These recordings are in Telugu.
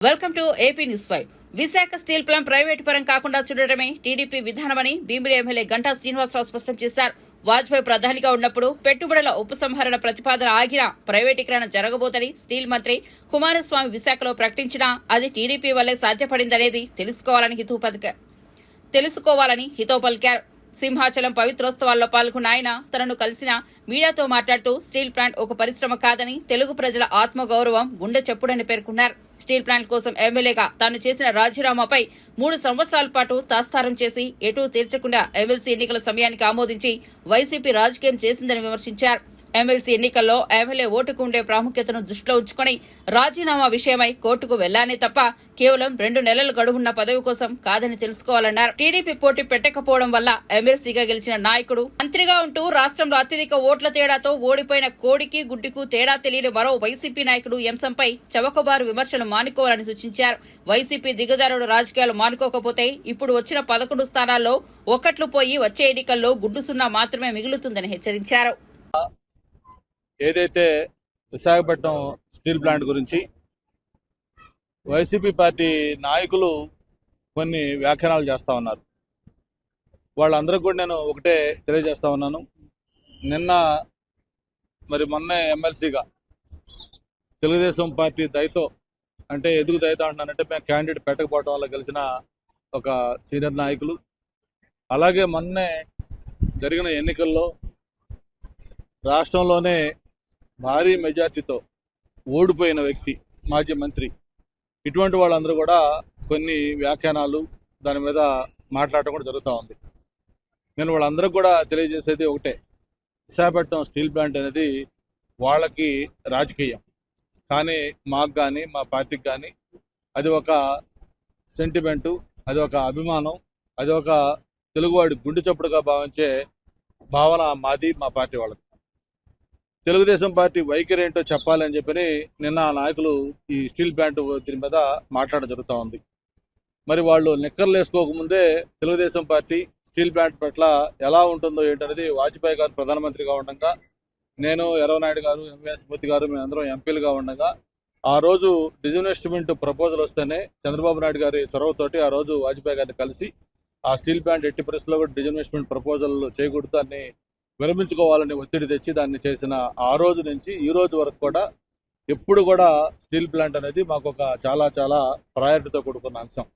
Welcome to AP news 5. Visakha steel plant private పరం కాకుండా చూడటమే టీడీపీ విధానమని భీమిలి ఎమ్మెల్యే గంటా శ్రీనివాసరావు స్పష్టం చేశారు. వాజ్పేయి ప్రధానిగా ఉన్నప్పుడు పెట్టుబడుల ఉపసంహరణ ప్రతిపాదన ఆగినా ప్రైవేటీకరణ జరగబోదని స్టీల్ మంత్రి కుమారస్వామి విశాఖలో ప్రకటించినా అది టీడీపీ వల్లే సాధ్యపడిందనేది తెలుసుకోవాలని హితవు పలికారు. సింహాచలం పవిత్రోత్సవాల్లో పాల్గొన్న ఆయన తనను కలిసిన మీడియాతో మాట్లాడుతూ స్టీల్ ప్లాంట్ ఒక పరిశ్రమ కాదని తెలుగు ప్రజల ఆత్మగౌరవం గుండె చెప్పుడని పేర్కొన్నారు. స్టీల్ ప్లాంట్ కోసం ఎమ్మెల్యేగా తాను చేసిన రాజీనామాపై 3 సంవత్సరాల పాటు తాత్సారం చేసి ఎటూ తీర్చకుండా ఎమ్మెల్సీ ఎన్నికల సమయానికి ఆమోదించి వైసీపీ రాజకీయం చేసిందని విమర్శించారు. ఎమ్మెల్సీ ఎన్నికల్లో ఎమ్మెల్యే ఓటుకు ఉండే ప్రాముఖ్యతను దృష్టిలో ఉంచుకుని రాజీనామా విషయమై కోర్టుకు వెళ్లానే తప్ప కేవలం 2 నెలలు గడువున్న పదవి కోసం కాదని తెలుసుకోవాలన్నారు. టీడీపీ పోటీ పెట్టకపోవడం వల్ల ఎమ్మెల్సీగా గెలిచిన నాయకుడు మంత్రిగా ఉంటూ రాష్ట్రంలో అత్యధిక ఓట్ల తేడాతో ఓడిపోయిన కోడికి గుడ్డికు తేడా తెలియని మరో వైసీపీ నాయకుడు అంశంపై చవకబారు విమర్శలు మానుకోవాలని సూచించారు. వైసీపీ దిగజారుడు రాజకీయాలు మానుకోకపోతే ఇప్పుడు వచ్చిన 11 స్థానాల్లో ఒకట్లు పోయి వచ్చే ఎన్నికల్లో గుడ్డు సున్నా మాత్రమే మిగులుతుందని హెచ్చరించారు. ఏదైతే విశాఖపట్నం స్టీల్ ప్లాంట్ గురించి వైసీపీ పార్టీ నాయకులు కొన్ని వ్యాఖ్యానాలు చేస్తూ ఉన్నారు. వాళ్ళందరికీ కూడా నేను ఒకటే తెలియజేస్తా ఉన్నాను. మొన్న ఎమ్మెల్సీగా తెలుగుదేశం పార్టీ దయతో, అంటే ఎందుకు దయతో అంటున్నానంటే మేము క్యాండిడేట్ పెట్టకపోవడం వల్ల గెలిచిన ఒక సీనియర్ నాయకులు, అలాగే మొన్నే జరిగిన ఎన్నికల్లో రాష్ట్రంలోనే భారీ మెజార్టీతో ఓడిపోయిన వ్యక్తి, మాజీ మంత్రి, ఇటువంటి వాళ్ళందరూ కూడా కొన్ని వ్యాఖ్యానాలు దాని మీద మాట్లాడటం కూడా జరుగుతూ ఉంది. నేను వాళ్ళందరికీ కూడా తెలియజేసేది ఒకటే, విశాఖపట్నం స్టీల్ ప్లాంట్ అనేది వాళ్ళకి రాజకీయం, కానీ మాకు కానీ మా పార్టీకి కానీ అది ఒక సెంటిమెంటు, అది ఒక అభిమానం, అది ఒక తెలుగువాడి గుండె చప్పుడుగా భావించే భావన మాది, మా పార్టీ వాళ్ళది. తెలుగుదేశం పార్టీ వైఖరి ఏంటో చెప్పాలని చెప్పని నిన్న ఆ నాయకులు ఈ స్టీల్ ప్లాంట్ దీని మీద మాట్లాడడం జరుగుతూ ఉంది. మరి వాళ్ళు నిక్కర్లు వేసుకోకముందే తెలుగుదేశం పార్టీ స్టీల్ ప్లాంట్ పట్ల ఎలా ఉంటుందో ఏంటనేది వాజ్పేయి గారు ప్రధానమంత్రిగా ఉండగా, నేను ఎర్రవనాయుడు గారు, ఎంవీఎస్ మూర్తి గారు, మేమందరం ఎంపీలుగా ఉండగా ఆ రోజు డిజిన్వెస్ట్మెంట్ ప్రపోజల్ వస్తేనే చంద్రబాబు నాయుడు గారి చొరవతోటి ఆ రోజు వాజ్పేయి గారిని కలిసి ఆ స్టీల్ ప్లాంట్ ఎట్టి పరిస్థితుల్లో కూడా డిజిన్వెస్ట్మెంట్ ప్రపోజల్ చేయకూడదు, దాన్ని విరమించుకోవాలని ఒత్తిడి తెచ్చి దాన్ని చేసిన ఆ రోజు నుంచి ఈ రోజు వరకు కూడా ఎప్పుడు కూడా స్టీల్ ప్లాంట్ అనేది మాకు ఒక చాలా చాలా ప్రయారిటీతో కూడుకున్న అంశం.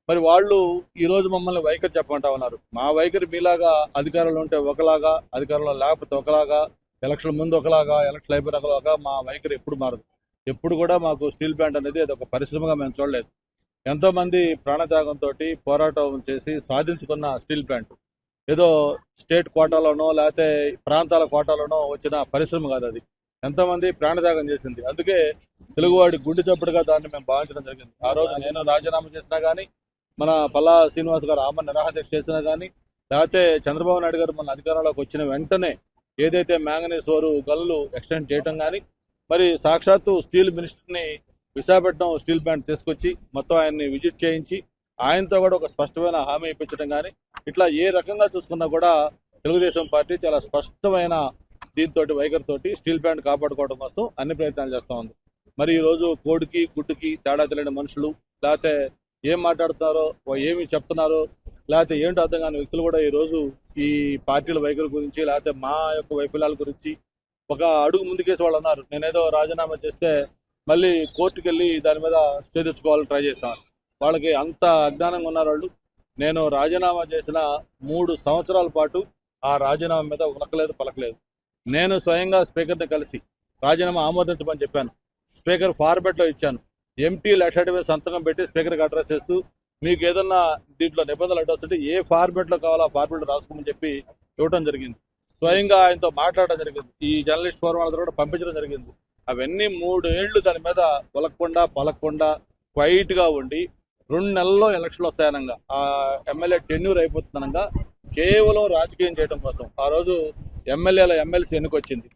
మరి వాళ్ళు ఈరోజు మమ్మల్ని వైఖరి చెప్పమంటా ఉన్నారు. మా వైఖరి మీలాగా అధికారంలో ఉంటే ఒకలాగా, అధికారంలో లేకపోతే ఒకలాగా, ఎలక్షన్ ముందు ఒకలాగా, ఎలక్షన్ అయిపోయిన ఒకలాగా మా వైఖరి ఎప్పుడు మారదు. ఎప్పుడు కూడా మాకు స్టీల్ ప్లాంట్ అనేది అది ఒక పరిశ్రమగా మేము చూడలేదు. ఎంతోమంది ప్రాణత్యాగంతో పోరాటం చేసి సాధించుకున్న స్టీల్ ప్లాంట్ ఏదో స్టేట్ కోటాలోనో లేకపోతే ప్రాంతాల కోటాలోనో వచ్చిన పరిశ్రమ కాదు. అది ఎంతోమంది ప్రాణత్యాగం చేసింది. అందుకే తెలుగువాడి గుండె చప్పుడుగా దాన్ని మేము భావించడం జరిగింది. ఆ రోజు నేను రాజీనామా చేసినా కానీ, మన పల్లా శ్రీనివాస్ గారు ఆమె నిరాహారదీక్ష చేసినా కానీ, లేకపోతే చంద్రబాబు నాయుడు గారు మన అధికారంలోకి వచ్చిన వెంటనే ఏదైతే మ్యాంగనీస్ ఓరు గల్లు ఎక్స్టెండ్ చేయటం కానీ, మరి సాక్షాత్తు స్టీల్ మినిస్టర్ని విశాఖపట్నం స్టీల్ ప్లాంట్ తీసుకొచ్చి మొత్తం ఆయన్ని విజిట్ చేయించి ఆయనతో కూడా ఒక స్పష్టమైన హామీ ఇప్పించడం కానీ, ఇట్లా ఏ రకంగా చూసుకున్నా కూడా తెలుగుదేశం పార్టీ చాలా స్పష్టమైన దీంతో వైఖరితోటి స్టీల్ ప్లాంట్ కాపాడుకోవడం కోసం అన్ని ప్రయత్నాలు చేస్తూ ఉంది. మరి ఈరోజు కోడికి గుడ్డుకి తేడా తెలియని మనుషులు, లేకపోతే ఏం మాట్లాడుతున్నారో, ఏమి చెప్తున్నారో, లేకపోతే ఏంటో అర్థం కాని వ్యక్తులు కూడా ఈరోజు ఈ పార్టీల వైఖరి గురించి, లేకపోతే మా యొక్క వైఫల్యాల గురించి ఒక అడుగు ముందుకేసి వాళ్ళు అన్నారు. నేనేదో రాజీనామా చేస్తే మళ్ళీ కోర్టుకు వెళ్ళి దాని మీద స్టే తెచ్చుకోవాలని ట్రై చేశాను. వాళ్ళకి అంత అజ్ఞానంగా ఉన్నారు వాళ్ళు. నేను రాజీనామా చేసిన 3 సంవత్సరాల పాటు ఆ రాజీనామా మీద ఉలకలేదు పలకలేదు. నేను స్వయంగా స్పీకర్ని కలిసి రాజీనామా ఆమోదించమని చెప్పాను. స్పీకర్ ఫార్మెట్లో ఇచ్చాను. ఎంటీ లెటర్ మీద సంతకం పెట్టి స్పీకర్కి అడ్రస్ చేస్తూ మీకు ఏదన్నా దీంట్లో నిబంధనలు అడ్డొస్తుంటే ఏ ఫార్మెట్లో కావాలో ఆ ఫార్మెట్ రాసుకోమని చెప్పి ఇవ్వడం జరిగింది. స్వయంగా ఆయనతో మాట్లాడడం జరిగింది. ఈ జర్నలిస్ట్ ఫోరం వాళ్ళతో కూడా పంపించడం జరిగింది. అవన్నీ 3 ఏళ్లు దాని మీద ఉలకకుండా పలకకుండా క్వైట్గా ఉండి 2 నెలల్లో ఎలక్షన్లు వస్తాయనగా, ఆ ఎమ్మెల్యే టెన్యూర్ అయిపోతుందనగా కేవలం రాజకీయం చేయడం కోసం ఆ రోజు ఎమ్మెల్సీ ఎన్నికొచ్చింది.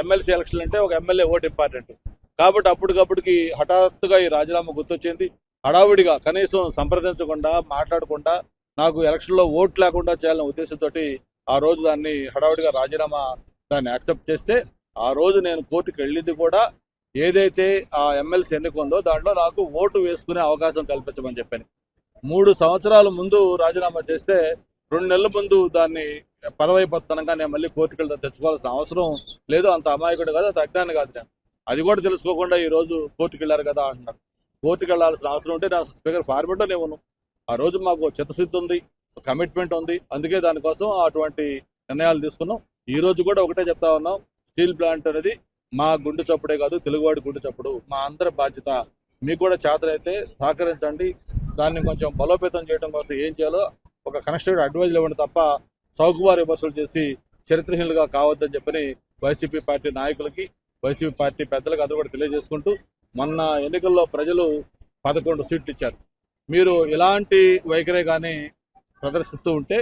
ఎమ్మెల్సీ ఎలక్షన్ అంటే ఒక ఎమ్మెల్యే ఓటు ఇంపార్టెంట్ కాబట్టి అప్పటికప్పటికి హఠాత్తుగా ఈ రాజీనామా గుర్తొచ్చింది. హడావుడిగా కనీసం సంప్రదించకుండా, మాట్లాడకుండా, నాకు ఎలక్షన్లో ఓటు లేకుండా చేయాలనే ఉద్దేశంతో ఆ రోజు దాన్ని హడావుడిగా రాజీనామా దాన్ని యాక్సెప్ట్ చేస్తే, ఆ రోజు నేను కోర్టుకు వెళ్ళింది కూడా ఏదైతే ఆ ఎమ్మెల్సీ ఎన్నిక ఉందో దాంట్లో నాకు ఓటు వేసుకునే అవకాశం కల్పించమని చెప్పాను. 3 సంవత్సరాల ముందు రాజీనామా చేస్తే 2 నెలల ముందు దాన్ని పదవైపోతానంగా నేను మళ్ళీ కోర్టుకు వెళ్తా తెచ్చుకోవాల్సిన అవసరం లేదు. అంత అమాయకుడు కాదు, అంత అజ్ఞాని కాదు నేను. అది కూడా తెలుసుకోకుండా ఈ రోజు కోర్టుకు వెళ్ళారు కదా అంటున్నారు. కోర్టుకు వెళ్లాల్సిన అవసరం ఉంటే నా స్పీకర్ ఫార్మేట్లో నేను ఉన్నాను. ఆ రోజు మాకు చిత్తశుద్ధి ఉంది, కమిట్మెంట్ ఉంది. అందుకే దానికోసం అటువంటి నిర్ణయాలు తీసుకున్నాం. ఈ రోజు కూడా ఒకటే చెప్తా ఉన్నాం, స్టీల్ ప్లాంట్ అనేది మా గుండె చప్పుడే కాదు, తెలుగువాడి గుండె చప్పుడు. మా అందరి బాధ్యత. మీకు కూడా చేతనైతే సహకరించండి. దాన్ని కొంచెం బలోపేతం చేయడం కోసం ఏం చేయాలో ఒక కన్స్ట్రక్టివ్ అడ్వైజులు ఇవ్వండి తప్ప చౌకబారు విమర్శలు చేసి చరిత్రహీనులుగా కావద్దని చెప్పని వైసీపీ పార్టీ నాయకులకి, వైసీపీ పార్టీ పెద్దలకు అది కూడా తెలియజేసుకుంటూ, మొన్న ఎన్నికల్లో ప్రజలు 11 సీట్లు ఇచ్చారు. మీరు ఇలాంటి వైఖరే కానీ ప్రదర్శిస్తూ ఉంటే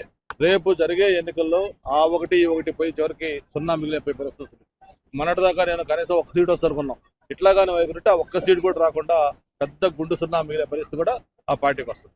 రేపు జరిగే ఎన్నికల్లో ఆ ఒకటి పోయి చివరికి 0 మిగిలిపోయే పరిస్థితి వస్తుంది. మొన్నటిదాకా నేను కనీసం 1 సీట్ వస్తుంది అనుకున్నాం. ఇట్లాగానే వైఖరి ఉంటే ఆ 1 సీట్ కూడా రాకుండా పెద్ద గుండు 0 మిగిలే పరిస్థితి కూడా ఆ పార్టీకి వస్తుంది.